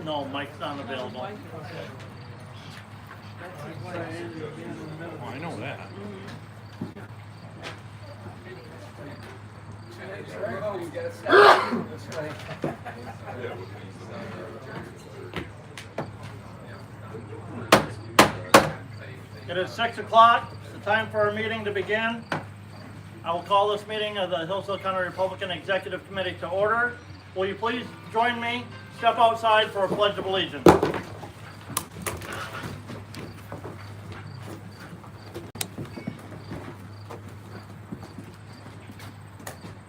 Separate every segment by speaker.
Speaker 1: No, Mike's not available.
Speaker 2: Oh, I know that.
Speaker 1: It is 6 o'clock. It's the time for our meeting to begin. I will call this meeting of the Hillsdale County Republican Executive Committee to order. Will you please join me, step outside for a pledge of allegiance.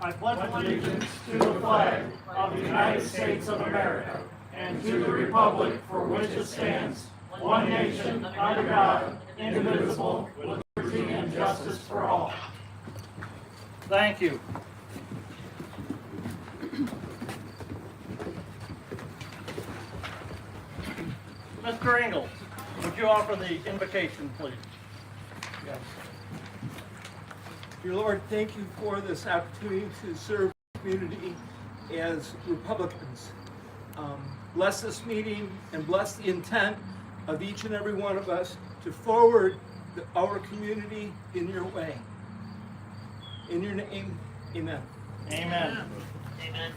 Speaker 1: I pledge allegiance to the flag of the United States of America and to the republic for which it stands, one nation, under God, indivisible, with liberty and justice for all. Thank you. Mr. Engels, would you offer the invocation, please?
Speaker 3: Yes. Dear Lord, thank you for this opportunity to serve the community as Republicans. Bless this meeting and bless the intent of each and every one of us to forward our community in your way. In your name, amen.
Speaker 1: Amen. Amen.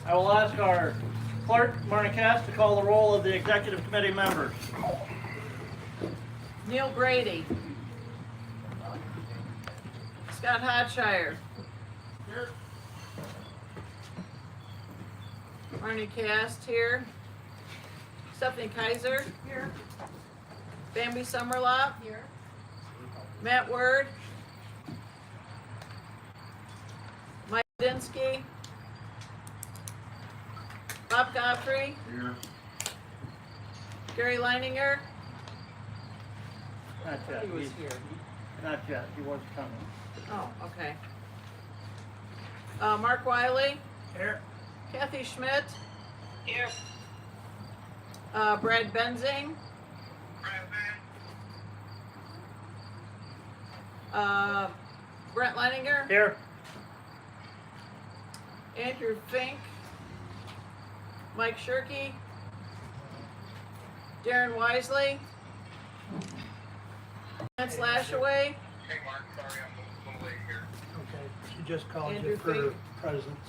Speaker 1: I will ask our clerk, Marnie Cass, to call the roll of the executive committee members.
Speaker 4: Neil Grady. Scott Hodshire.
Speaker 1: Here.
Speaker 4: Marnie Cast here. Stephanie Kaiser.
Speaker 5: Here.
Speaker 4: Bambi Summerlop.
Speaker 5: Here.
Speaker 4: Matt Word. Mike Dinsky. Bob Godfrey.
Speaker 2: Here.
Speaker 4: Gary Leininger.
Speaker 1: Not yet.
Speaker 4: He was here.
Speaker 1: Not yet. He was coming.
Speaker 4: Oh, okay. Mark Wiley.
Speaker 1: Here.
Speaker 4: Kathy Schmidt.
Speaker 5: Here.
Speaker 4: Brad Benzing. Brent Leininger.
Speaker 1: Here.
Speaker 4: Andrew Fink. Mike Shirkey. Darren Wisely. Lance Lashaway.
Speaker 6: Hey Mark, sorry I'm a little late here.
Speaker 7: Okay, she just called
Speaker 4: Andrew
Speaker 7: you for
Speaker 4: Fink.
Speaker 7: presence.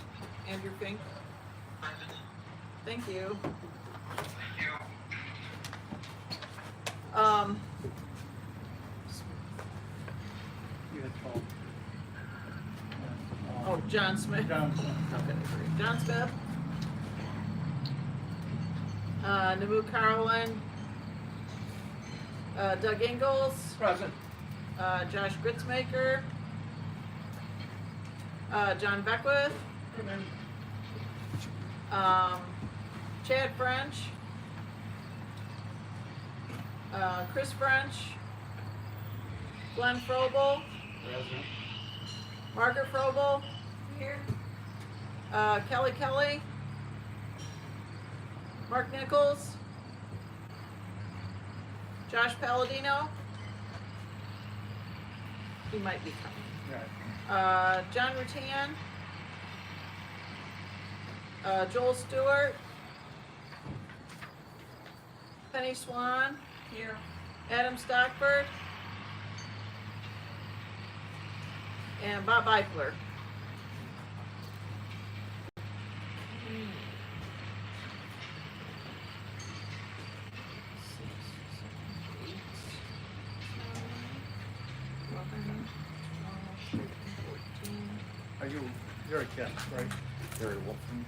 Speaker 4: Andrew Fink.
Speaker 6: Present.
Speaker 4: Thank you.
Speaker 6: Thank you.
Speaker 1: You had called.
Speaker 4: Oh, John Smith.
Speaker 1: Johnson.
Speaker 4: Okay, great. John Smith. Namu Carlin. Doug Ingalls.
Speaker 3: Present.
Speaker 4: Josh Gritzmaker. John Beckwith. Chad French. Chris French. Glenn Frobel.
Speaker 3: Present.
Speaker 4: Margaret Frobel.
Speaker 5: Here.
Speaker 4: Kelly Kelly. Mark Nichols. Josh Palladino. He might be coming.
Speaker 1: Right.
Speaker 4: John Rutan. Joel Stewart. Penny Swan.
Speaker 5: Here.
Speaker 4: Adam Stockford. And Bob Eichler.
Speaker 1: You're a guest, right?
Speaker 2: Gary Wolfson.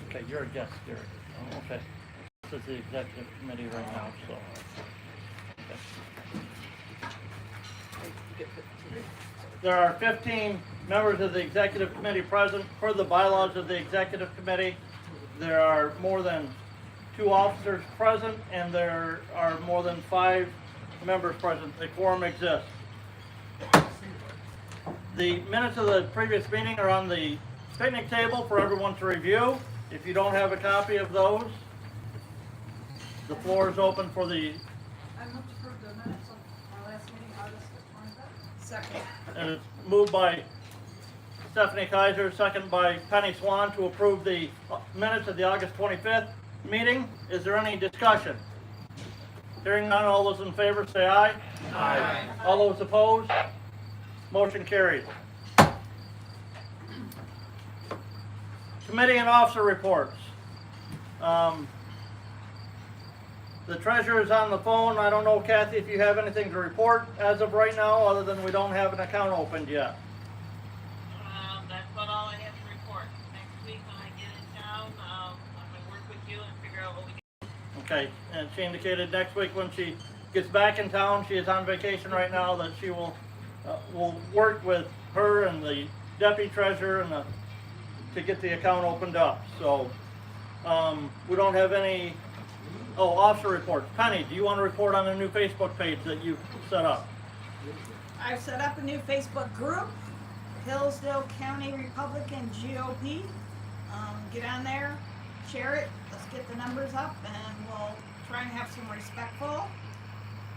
Speaker 1: Okay, you're a guest, Gary. Oh, okay. This is the executive committee right now, so. Okay. There are 15 members of the executive committee present. Per the bylaws of the executive committee, there are more than 2 officers present, and there are more than 5 members present. The quorum exists. The minutes of the previous meeting are on the picnic table for everyone to review. If you don't have a copy of those, the floor is open for the,
Speaker 5: I move to approve the minutes of our last meeting, August the 25th.
Speaker 4: Second.
Speaker 1: and it's moved by Stephanie Kaiser, second by Penny Swan to approve the minutes of the August 25th meeting. Is there any discussion? Hearing none, all those in favor say aye. Aye. All those opposed? Motion carried. Committee and officer reports. The treasurer is on the phone. I don't know, Kathy, if you have anything to report as of right now, other than we don't have an account opened yet.
Speaker 8: That's about all I have to report. Next week when I get in town, I'm gonna work with you and figure out what we can.
Speaker 1: Okay, and she indicated next week when she gets back in town, she is on vacation right now, that she will work with her and the deputy treasurer and to get the account opened up. So we don't have any. Oh, officer reports. Penny, do you want to report on the new Facebook page that you set up?
Speaker 9: I've set up a new Facebook group, Hillsdale County Republican GOP. Get on there, share it, let's get the numbers up, and we'll try and have some respectful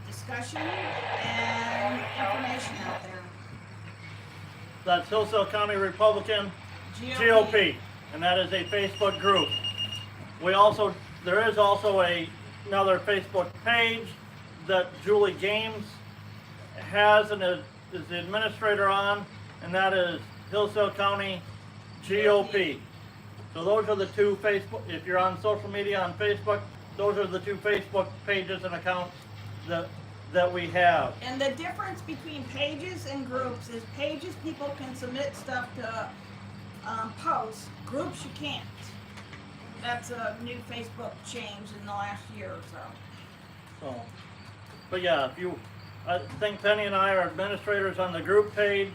Speaker 9: discussion and information out there.
Speaker 1: That's Hillsdale County Republican GOP, and that is a Facebook group. There is also another Facebook page that Julie Games has and is the administrator on, and that is Hillsdale County GOP. So those are the two Facebook, if you're on social media on Facebook, those are the two Facebook pages and accounts that we have.
Speaker 9: And the difference between pages and groups is pages people can submit stuff to post, groups you can't. That's a new Facebook change in the last year or so.
Speaker 1: But yeah, I think Penny and I are administrators on the group page.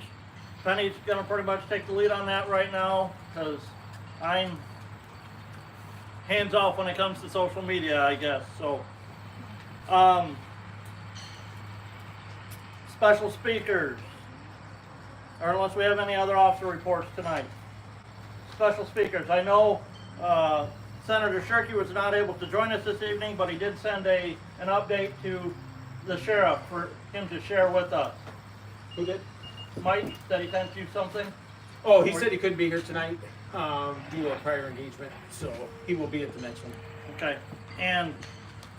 Speaker 1: Penny's gonna pretty much take the lead on that right now, because I'm hands off when it comes to social media, I guess, so. Special speakers, or unless we have any other officer reports tonight. Special speakers, I know Senator Shirkey was not able to join us this evening, but he did send an update to the sheriff for him to share with us.
Speaker 10: Who did?
Speaker 1: Mike, said he sent you something?
Speaker 10: Oh, he said he couldn't be here tonight due to a prior engagement, so he will be at the next one.
Speaker 1: Okay, and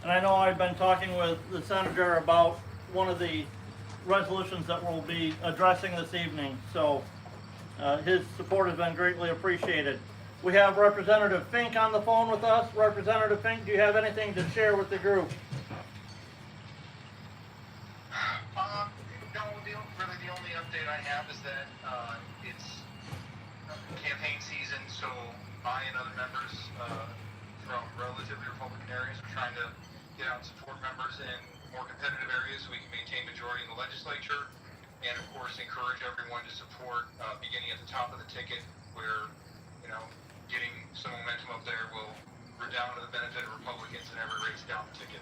Speaker 1: I know I've been talking with the senator about one of the resolutions that we'll be addressing this evening, so his support has been greatly appreciated. We have Representative Fink on the phone with us. Representative Fink, do you have anything to share with the group?
Speaker 6: No, really the only update I have is that it's campaign season, so I and other members from relatively Republican areas are trying to get out and support members in more competitive areas so we can maintain majority in the legislature, and of course encourage everyone to support beginning at the top of the ticket, where getting some momentum up there will redound to the benefit of Republicans in every race down the ticket.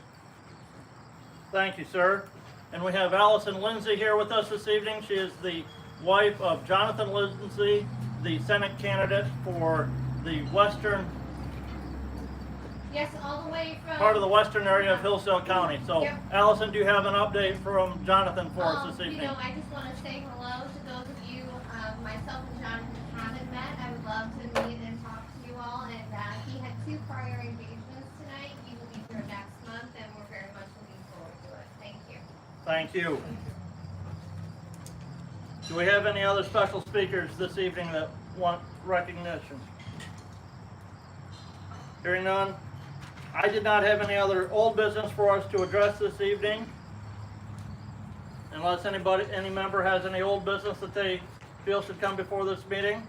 Speaker 1: Thank you, sir. And we have Allison Lindsay here with us this evening. She is the wife of Jonathan Lindsay, the Senate candidate for the western
Speaker 11: Yes, all the way from
Speaker 1: part of the western area of Hillsdale County. So,
Speaker 11: Yep.
Speaker 1: Allison, do you have an update from Jonathan for us this evening?
Speaker 11: I just want to say hello to those of you, myself and Jonathan haven't met. I would love to meet and talk to you all. And he had 2 prior engagements tonight. He will be here next month, and we're very much looking forward to it. Thank you.
Speaker 1: Thank you. Do we have any other special speakers this evening that want recognition? Hearing none. I did not have any other old business for us to address this evening. Unless any member has any old business that they feel should come before this meeting.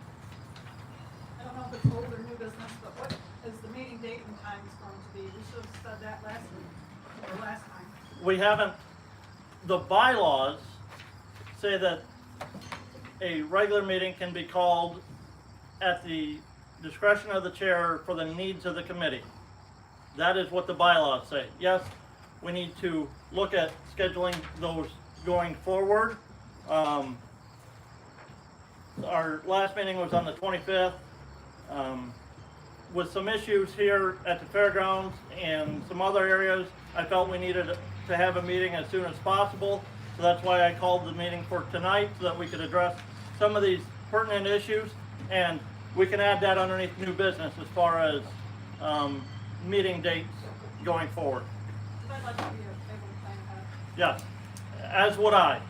Speaker 5: I don't know if it's old or new business, but what is the meeting date and time is going to be? We should have said that last week, or last time.
Speaker 1: We haven't, the bylaws say that a regular meeting can be called at the discretion of the chair for the needs of the committee. That is what the bylaws say. Yes, we need to look at scheduling those going forward. Our last meeting was on the 25th. with some issues here at the fairgrounds and some other areas, I felt we needed to have a meeting as soon as possible. So that's why I called the meeting for tonight, so that we could address some of these pertinent issues. And we can add that underneath new business as far as meeting dates going forward.
Speaker 5: I'd like to be able to plan ahead.
Speaker 1: Yes, as would I.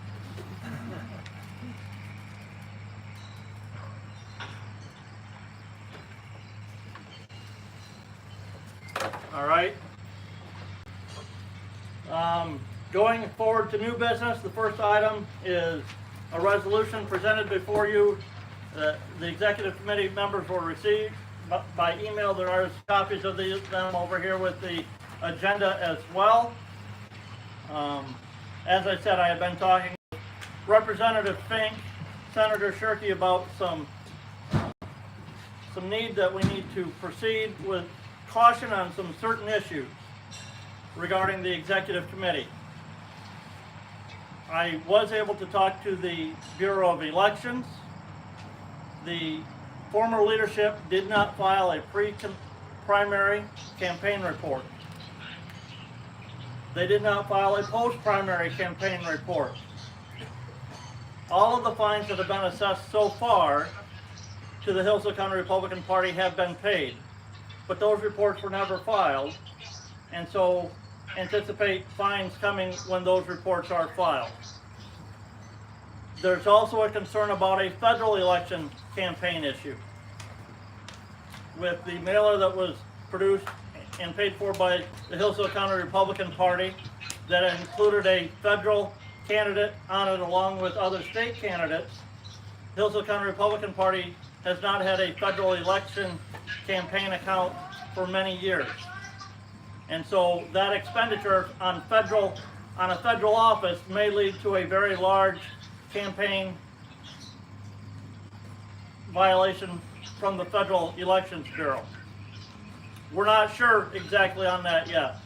Speaker 1: All right. Going forward to new business, the first item is a resolution presented before you. The executive committee members will receive by email. There are copies of them over here with the agenda as well. As I said, I have been talking with Representative Fink, Senator Shirkey about some need that we need to proceed with caution on some certain issues regarding the executive committee. I was able to talk to the Bureau of Elections. The former leadership did not file a pre-primary campaign report. They did not file a post-primary campaign report. All of the fines that have been assessed so far to the Hillsdale County Republican Party have been paid, but those reports were never filed, and so anticipate fines coming when those reports are filed. There's also a concern about a federal election campaign issue. With the mailer that was produced and paid for by the Hillsdale County Republican Party that included a federal candidate on it along with other state candidates, Hillsdale County Republican Party has not had a federal election campaign account for many years. And so that expenditure on a federal office may lead to a very large campaign violation from the Federal Elections Bureau. We're not sure exactly on that yet.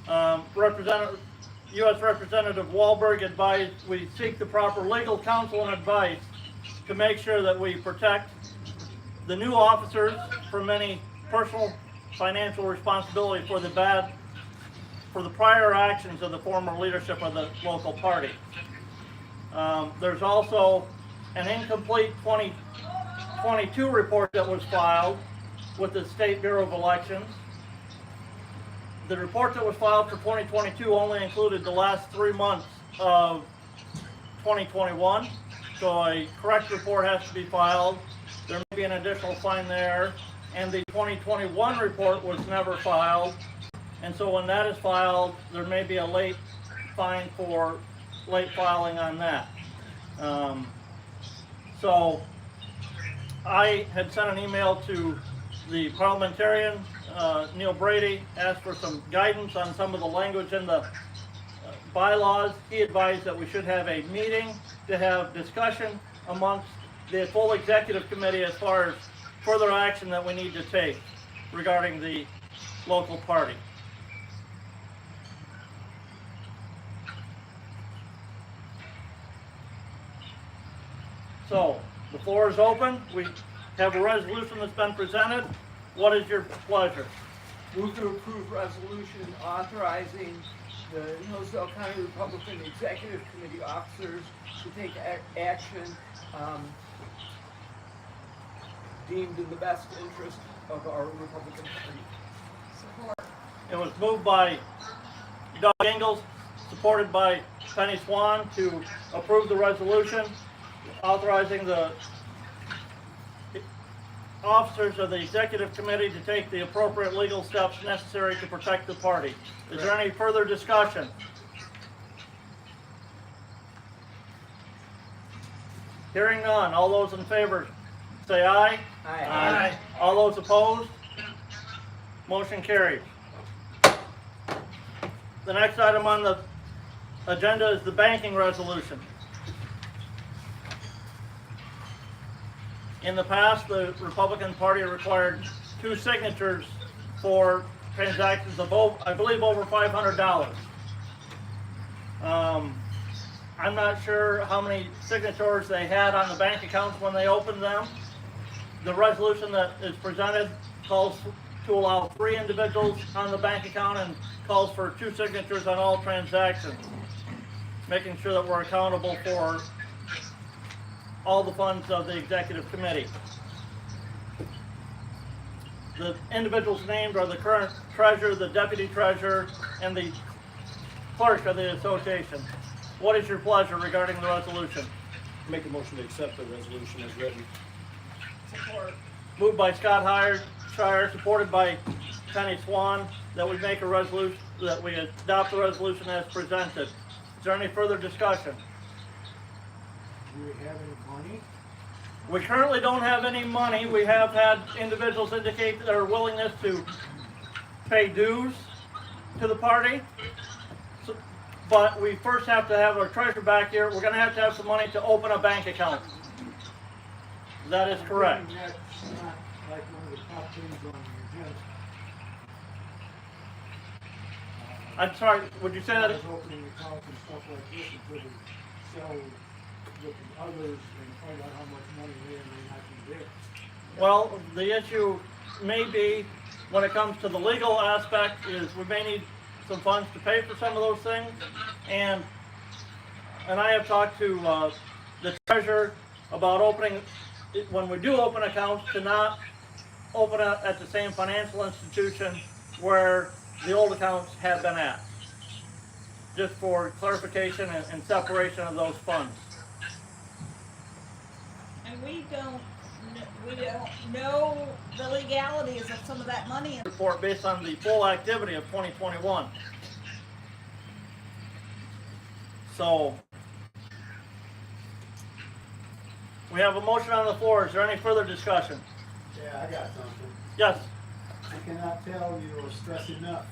Speaker 1: U.S. Representative Wahlberg advised we seek the proper legal counsel and advice to make sure that we protect the new officers from any personal financial responsibility for the prior actions of the former leadership of the local party. There's also an incomplete 2022 report that was filed with the State Bureau of Elections. The report that was filed for 2022 only included the last 3 months of 2021, so a correct report has to be filed. There may be an additional fine there, and the 2021 report was never filed, and so when that is filed, there may be a late fine for late filing on that. So I had sent an email to the parliamentarian, Neil Brady, asked for some guidance on some of the language in the bylaws. He advised that we should have a meeting to have discussion amongst the full executive committee as far as further action that we need to take regarding the local party. So, the floor is open. We have a resolution that's been presented. What is your pleasure?
Speaker 3: Move to approve resolution authorizing the Hillsdale County Republican Executive Committee officers to take action deemed in the best interest of our Republican Party.
Speaker 9: Support.
Speaker 1: It was moved by Doug Ingalls, supported by Penny Swan, to approve the resolution authorizing the officers of the executive committee to take the appropriate legal steps necessary to protect the party. Is there any further discussion? Hearing none, all those in favor say aye.
Speaker 3: Aye.
Speaker 1: Aye. All those opposed? Motion carried. The next item on the agenda is the banking resolution. In the past, the Republican Party required 2 signatures for transactions of, I believe, over $500. I'm not sure how many signatures they had on the bank accounts when they opened them. The resolution that is presented calls to allow 3 individuals on the bank account and calls for 2 signatures on all transactions, making sure that we're accountable for all the funds of the executive committee. The individuals named are the current treasurer, the deputy treasurer, and the clerk of the association. What is your pleasure regarding the resolution?
Speaker 10: Make a motion to accept the resolution as written.
Speaker 4: Support.
Speaker 1: Moved by Scott Shire, supported by Penny Swan, that we make a resolution, that we adopt the resolution as presented. Is there any further discussion?
Speaker 7: Do we have any money?
Speaker 1: We currently don't have any money. We have had individuals indicate their willingness to pay dues to the party. But we first have to have our treasurer back here. We're gonna have to have some money to open a bank account. That is correct.
Speaker 7: That's not like one of the top things on the agenda.
Speaker 1: I'm sorry, would you say that?
Speaker 7: I was opening accounts and stuff like this until we sell with the others and find out how much money may or may not be there.
Speaker 1: Well, the issue may be, when it comes to the legal aspect, is we may need some funds to pay for some of those things. And I have talked to the treasurer about opening, when we do open accounts, to not open it at the same financial institution where the old accounts have been at. Just for clarification and separation of those funds.
Speaker 9: And we don't know the legalities of some of that money.
Speaker 1: Report based on the full activity of 2021. So, we have a motion on the floor. Is there any further discussion?
Speaker 12: Yeah, I got something.
Speaker 1: Yes.
Speaker 12: I cannot tell you or stress enough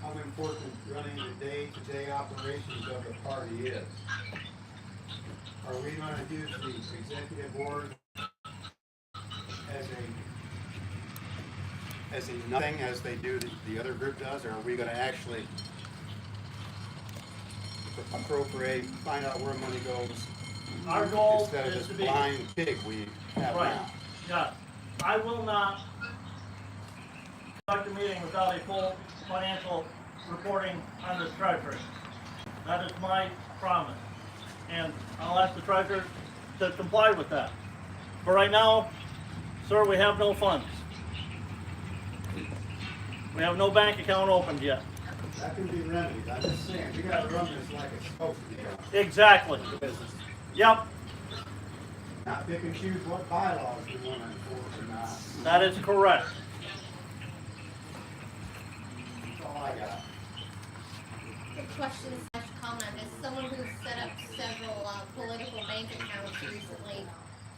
Speaker 12: how important running the day-to-day operations of the party is. Are we going to use the executive board as a nothing as they do the other group does, or are we going to actually appropriate, find out where money goes?
Speaker 1: Our goal
Speaker 12: instead of
Speaker 1: is
Speaker 12: this
Speaker 1: to be
Speaker 12: blind pig we have
Speaker 1: right.
Speaker 12: now.
Speaker 1: Yeah. I will not conduct a meeting without a full financial reporting on the treasury. That is my promise. And I'll ask the treasurer to comply with that. But right now, sir, we have no funds. We have no bank account opened yet.
Speaker 12: That can be remedied. I'm just saying, we gotta run this like it's supposed to be run.
Speaker 1: Exactly. Yep.
Speaker 12: Not pick and choose what bylaws we want to enforce or not.
Speaker 1: That is correct.
Speaker 12: That's all I got.
Speaker 11: Good question / comment. As someone who's set up several political bank accounts recently,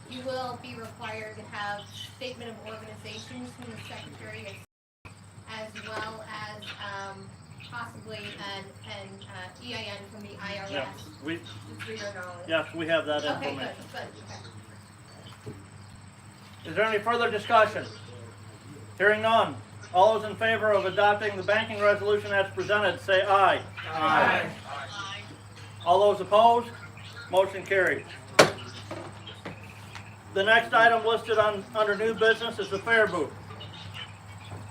Speaker 11: you will be required to have statement of organizations from the Secretary of State, as well as possibly an EIN from the IRS.
Speaker 1: Yes, we,
Speaker 11: Just for your knowledge.
Speaker 1: yes, we have that
Speaker 11: Okay,
Speaker 1: information.
Speaker 11: good, okay.
Speaker 1: Is there any further discussion? Hearing none. All those in favor of adopting the banking resolution as presented, say aye.
Speaker 10: Aye.
Speaker 1: All those opposed? Motion carried. The next item listed under new business is the fair booth.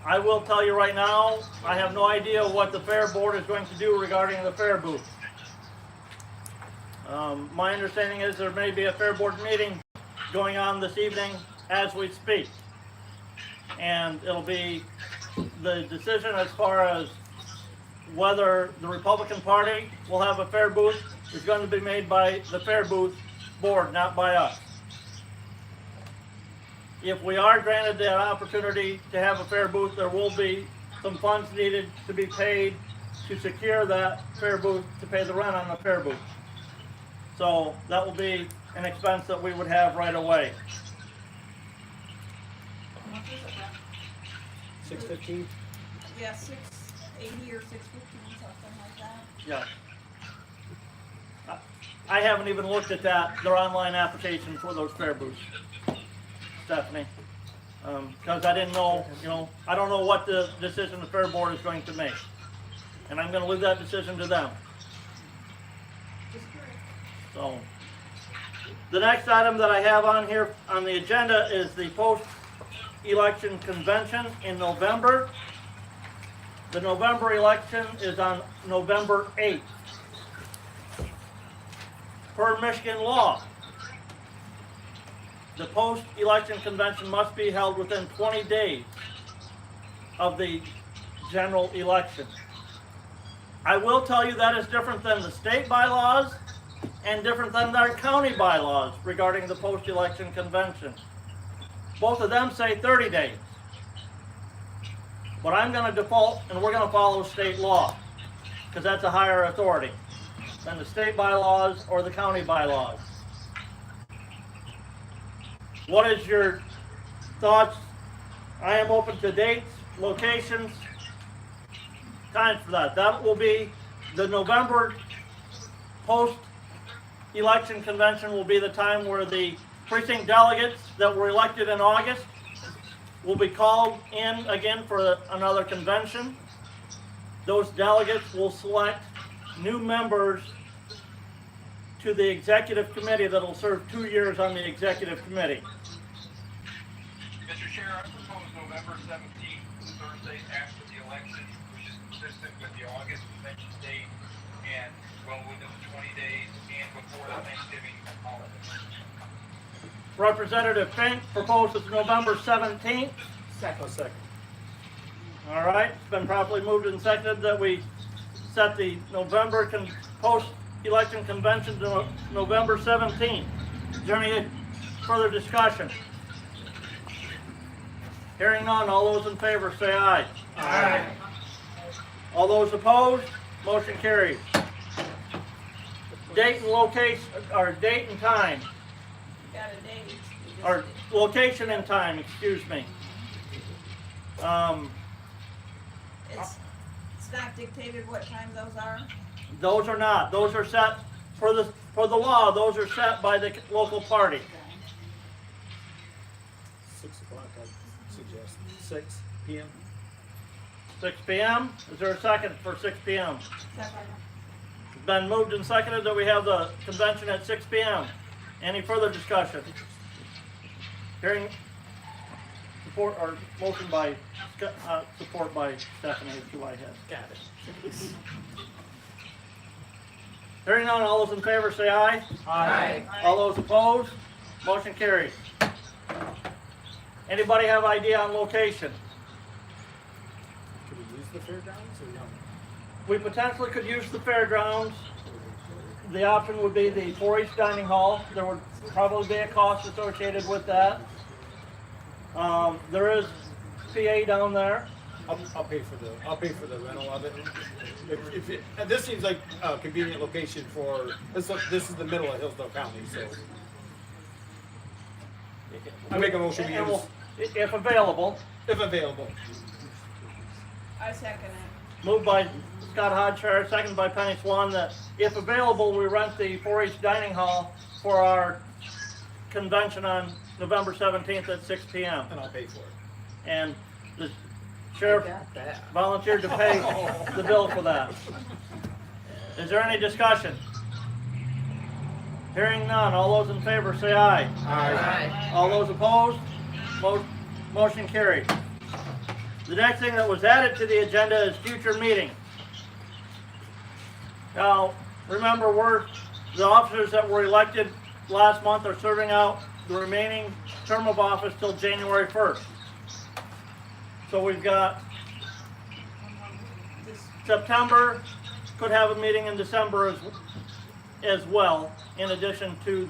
Speaker 1: I will tell you right now, I have no idea what the fair board is going to do regarding the fair booth. My understanding is there may be a fair board meeting going on this evening as we speak. And it'll be the decision as far as whether the Republican Party will have a fair booth is going to be made by the fair booth board, not by us. If we are granted that opportunity to have a fair booth, there will be some funds needed to be paid to secure that fair booth, to pay the rent on the fair booth. So that will be an expense that we would have right away.
Speaker 10: $615?
Speaker 9: Yeah, 680 or 615, something like that.
Speaker 1: Yeah. I haven't even looked at their online application for those fair booths, Stephanie. Because I didn't know, I don't know what the decision the fair board is going to make. And I'm going to leave that decision to them. So, the next item that I have on here on the agenda is the election convention in November. The November election is on November 8th. Per Michigan law, the post-election convention must be held within 20 days of the general election. I will tell you that is different than the state bylaws and different than our county bylaws regarding the post-election convention. Both of them say 30 days. But I'm going to default, and we're going to follow state law, because that's a higher authority than the state bylaws or the county bylaws. What is your thoughts? I am open to dates, locations, times for that. That will be the November post-election convention will be the time where the precinct delegates that were elected in August will be called in again for another convention. Those delegates will select new members to the executive committee that will serve 2 years on the executive committee.
Speaker 6: Mr. Chair, I propose November 17th, Thursday after the election, which is consistent with the August convention date and well within the 20 days and before the Thanksgiving holiday.
Speaker 1: Representative Fink proposes November 17th.
Speaker 10: Second.
Speaker 1: All right, it's been properly moved and seconded that we set the November post-election convention to November 17th. Is there any further discussion? Hearing none, all those in favor say aye.
Speaker 10: Aye.
Speaker 1: All those opposed, motion carries. Date and location, or date and time,
Speaker 9: Got a date.
Speaker 1: or location and time, excuse me.
Speaker 9: It's not dictated what time those are.
Speaker 1: Those are not. Those are set for the law. Those are set by the local party.
Speaker 10: 6 o'clock, I suggest. 6 p.m.
Speaker 1: 6 p.m. Is there a second for 6 p.m.?
Speaker 9: Second.
Speaker 1: It's been moved and seconded that we have the convention at 6 p.m. Any further discussion? Hearing support or motion by support by Stephanie is who I have.
Speaker 10: Got it.
Speaker 1: Hearing none, all those in favor say aye.
Speaker 10: Aye.
Speaker 1: All those opposed, motion carries. Anybody have idea on location?
Speaker 10: Could we use the fairgrounds or no?
Speaker 1: We potentially could use the fairgrounds. The option would be the 4-H dining hall. There would probably be a cost associated with that. There is PA down there.
Speaker 10: I'll pay for the rental of it. And this seems like a convenient location for this is the middle of Hillsdale County, so I make a motion to use
Speaker 1: If available.
Speaker 10: if available.
Speaker 9: I second it.
Speaker 1: Moved by Scott Hodgshire, seconded by Penny Swan, that if available, we rent the 4-H dining hall for our convention on November 17th at 6 p.m.
Speaker 10: And I'll pay for it.
Speaker 1: And the sheriff volunteered to pay the bill for that. Is there any discussion? Hearing none, all those in favor say aye.
Speaker 10: Aye.
Speaker 1: All those opposed, motion carried. The next thing that was added to the agenda is future meetings. Now, remember, the officers that were elected last month are serving out the remaining term of office till January 1st. So we've got September, could have a meeting in December as well, in addition to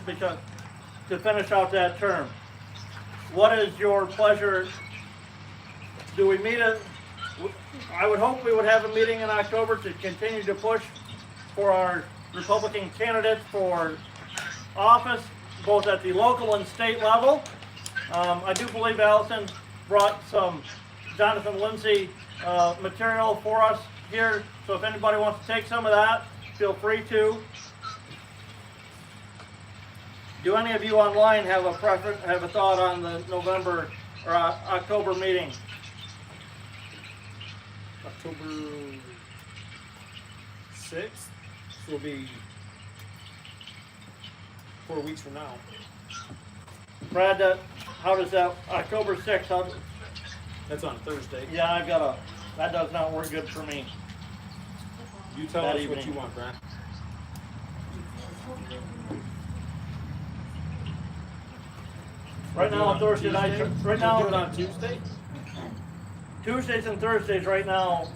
Speaker 1: because to finish out that term. What is your pleasure? Do we meet I would hope we would have a meeting in October to continue to push for our Republican candidates for office, both at the local and state level. I do believe Allison brought some Jonathan Lindsay material for us here, so if anybody wants to take some of that, feel free to. Do any of you online have a preference, have a thought on the November or October meeting?
Speaker 10: October 6th will be 4 weeks from now.
Speaker 1: Brad, how does that, October 6th,
Speaker 10: That's on Thursday.
Speaker 1: yeah, I've got a, that does not work good for me.
Speaker 10: You tell
Speaker 1: That
Speaker 10: us what
Speaker 1: evening.
Speaker 10: you want, Brent.
Speaker 1: Right now on Thursday night, right now.
Speaker 10: Do it on Tuesday?
Speaker 1: Tuesdays and Thursdays right now.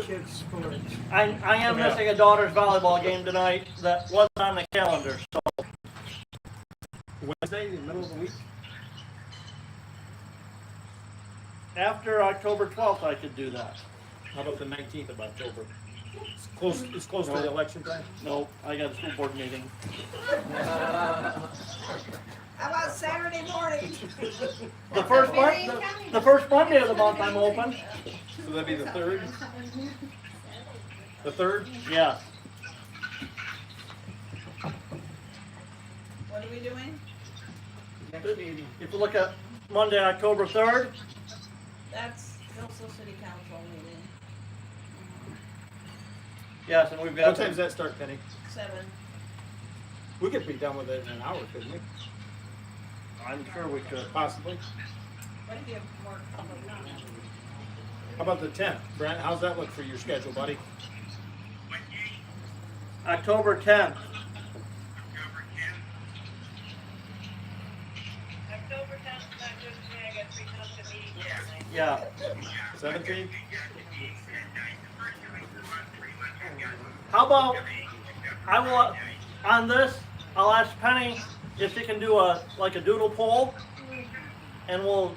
Speaker 7: Kids sports.
Speaker 1: I am missing a daughter's volleyball game tonight that wasn't on the calendar, so
Speaker 10: Wednesday, in the middle of the week?
Speaker 1: after October 12th I could do that.
Speaker 10: How about the 19th of October? It's close to the election time?
Speaker 1: No, I got a school board meeting.
Speaker 9: How about Saturday morning?
Speaker 1: The first Monday of the month I'm open.
Speaker 10: So that'd be the 3rd? The 3rd?
Speaker 1: Yeah.
Speaker 9: What are we doing?
Speaker 3: Next meeting.
Speaker 1: If you look at Monday, October 3rd,
Speaker 9: That's Hillsdale City Council meeting.
Speaker 1: yes, and we've got.
Speaker 10: What time does that start, Penny?
Speaker 9: 7.
Speaker 10: We could be done with it in an hour, couldn't we?
Speaker 1: I'm sure we could.
Speaker 10: Possibly.
Speaker 9: What if you have more public comment?
Speaker 10: How about the 10th? Brent, how's that look for your schedule, buddy?
Speaker 1: October 10th.
Speaker 8: October 10th is not good for me, I got 3 times a meeting tonight.
Speaker 1: Yeah.
Speaker 10: 17th?
Speaker 1: How about, I will, on this, I'll ask Penny if she can do like a doodle poll, and we'll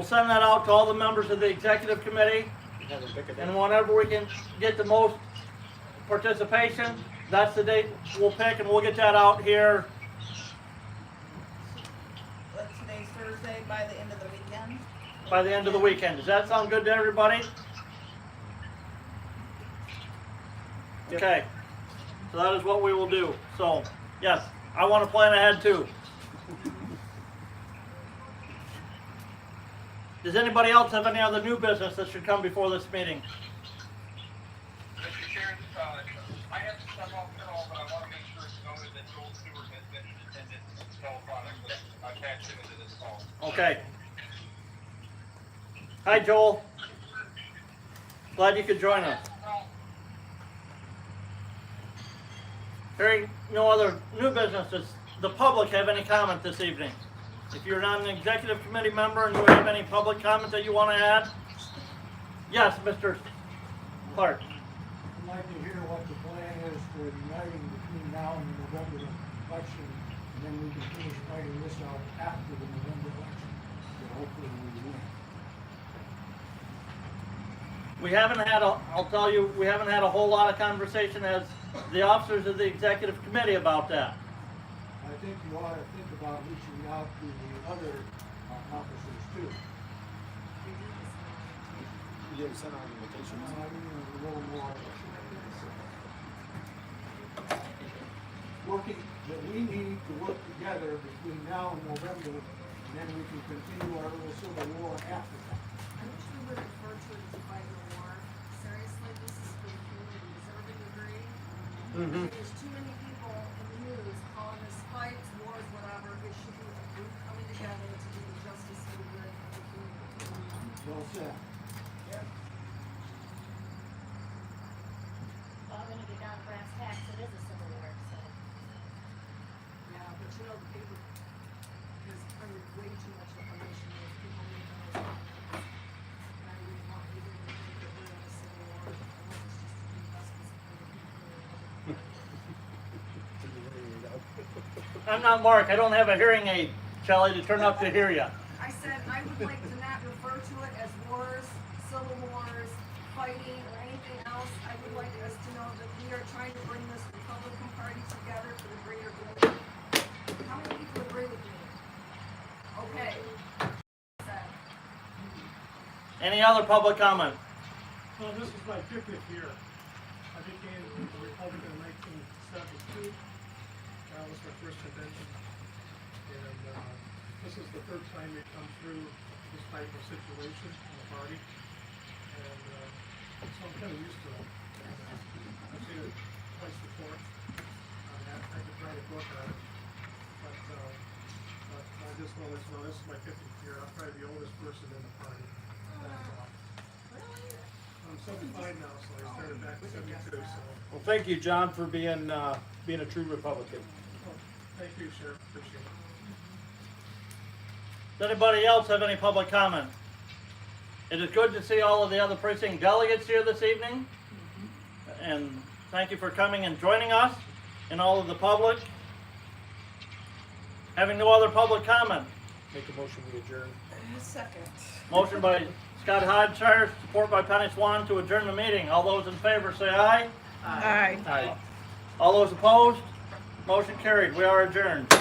Speaker 1: send that out to all the members of the executive committee,
Speaker 10: Have a pick a
Speaker 1: and
Speaker 10: day.
Speaker 1: whenever we can get the most participation, that's the date we'll pick, and we'll get that out here.
Speaker 9: Today's Thursday, by the end of the weekend.
Speaker 1: By the end of the weekend. Does that sound good to everybody?
Speaker 10: Yep.
Speaker 1: Okay. So that is what we will do. So, yes, I want to plan ahead too. Does anybody else have any other new business that should come before this meeting?
Speaker 6: Mr. Chair, I have to step off the call, but I want to make sure it's noted that Joel Stewart has been in attendance at the call product, but I attached him into this call.
Speaker 1: Okay. Hi, Joel. Glad you could join us. Hearing no other new business, does the public have any comment this evening? If you're not an executive committee member and you have any public comment that you want to add? Yes, Mr. Clark.
Speaker 7: I'd like to hear what the plan is for uniting between now and the November election, and then we can finish fighting this out after the November election, so hopefully we win.
Speaker 1: We haven't had I'll tell you, we haven't had a whole lot of conversation as the officers of the executive committee about that.
Speaker 7: I think you ought to think about reaching out to the other officers too.
Speaker 10: You didn't send out invitations.
Speaker 7: I mean, a little more. Working, that we need to work together between now and November, and then we can continue our little civil war after that.
Speaker 5: I wish we would refer to it as a fight or war. Seriously, this is for the community. Does everybody agree?
Speaker 10: Mm-hmm.
Speaker 5: There's too many people in the news calling this fights, wars, whatever. It should be a group coming together to do the justice for the good of the community.
Speaker 7: Well said.
Speaker 11: Well, I'm gonna get down to brass tacks, it is a civil war, so.
Speaker 5: Yeah, but you know, the paper has printed way too much information that people need to know. And I really want you to think that we're in a civil war. I want this just to be justice for the people.
Speaker 1: I'm not Mark. I don't have a hearing aid, Shelley, to turn up to hear you.
Speaker 5: I said I would like to not refer to it as wars, civil wars, fighting, or anything else. I would like us to know that we are trying to bring this Republican Party together for the greater good. How many people agree with me? Okay. Said.
Speaker 1: Any other public comment?
Speaker 13: Well, this is my 50th year. I became a Republican in 1972. That was my first convention. And this is the third time they come through this type of situation in the party. And so I'm kind of used to it. I've seen it twice before. I could write a book on it. But But I just want to let you know, this is my 50th year. I'm probably the oldest person in the party. I'm 75 now, so I started back in 72, so.
Speaker 10: Well, thank you, John, for being a true Republican.
Speaker 13: Oh, thank you, Sheriff, appreciate it.
Speaker 1: Does anybody else have any public comment? It is good to see all of the other precinct delegates here this evening. And thank you for coming and joining us, and all of the public. Having no other public comment.
Speaker 10: Make a motion, we adjourn.
Speaker 9: Second.
Speaker 1: Motion by Scott Hodshire, support by Penny Swan to adjourn the meeting. All those in favor say aye.
Speaker 9: Aye.
Speaker 10: Aye.
Speaker 1: All those opposed? Motion carried. We are adjourned.